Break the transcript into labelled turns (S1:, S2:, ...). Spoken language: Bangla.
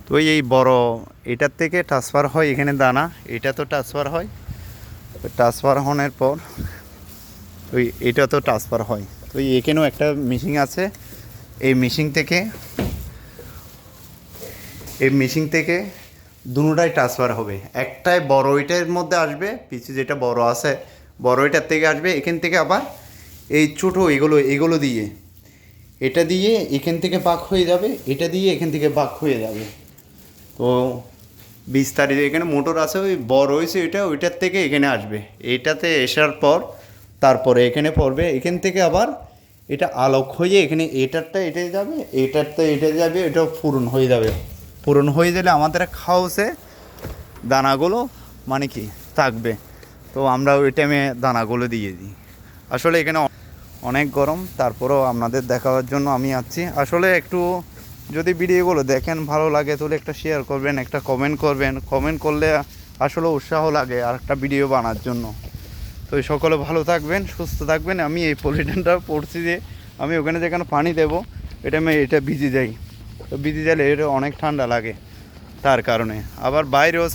S1: তো এই বড় এটার থেকে ট্রান্সফার হয় এখানে দানা, এটা তো ট্রান্সফার হয়, ট্রান্সফার হওয়ার পর ওই এটা তো ট্রান্সফার হয়। তো এখানেও একটা মেশিন আছে, এই মেশিন থেকে দুটোটাই ট্রান্সফার হবে। একটাই বড় ওইটার মধ্যে আসবে, পিছিয়ে যেটা বড় আছে বড় ওইটার থেকে আসবে, এখান থেকে আবার এই ছোটো এগুলো দিয়ে এটা দিয়ে এখান থেকে বাঁক হয়ে যাবে, এটা দিয়ে এখান থেকে বাঁক হয়ে যাবে। তো বিস্তারিত এখানে মোটর আছে, ওই বড় হয়েছে এটা, ওইটার থেকে এখানে আসবে, এইটাতে আসার পর তারপরে এখানে পড়বে, এখান থেকে আবার এটা আলোক হয়ে এখানে এটারটা এটাই যাবে, এটারটা এটা যাবে, এটা পূরণ হয়ে যাবে। পূরণ হয়ে গেলে আমাদের হাউসে দানাগুলো মানে কি থাকবে। তো আমরা ওই টাইমে দানাগুলো দিয়ে দিই। আসলে এখানে অনেক গরম, তারপরেও আপনাদের দেখাবার জন্য আমি আছি। আসলে একটু যদি ভিডিওগুলো দেখেন ভালো লাগে তাহলে একটা শেয়ার করবেন, একটা কমেন্ট করবেন। কমেন্ট করলে আসলে উৎসাহ লাগে আর একটা ভিডিও বানার জন্য। তো সকলে ভালো থাকবেন, সুস্থ থাকবেন। আমি এই পলিথিনটা পড়ছি যে আমি ওখানে যেখানে পানি দেবো এটা ভিজে যাই, তো ভিজে গেলে এটা অনেক ঠান্ডা লাগে, তার কারণে আবার বাইরেও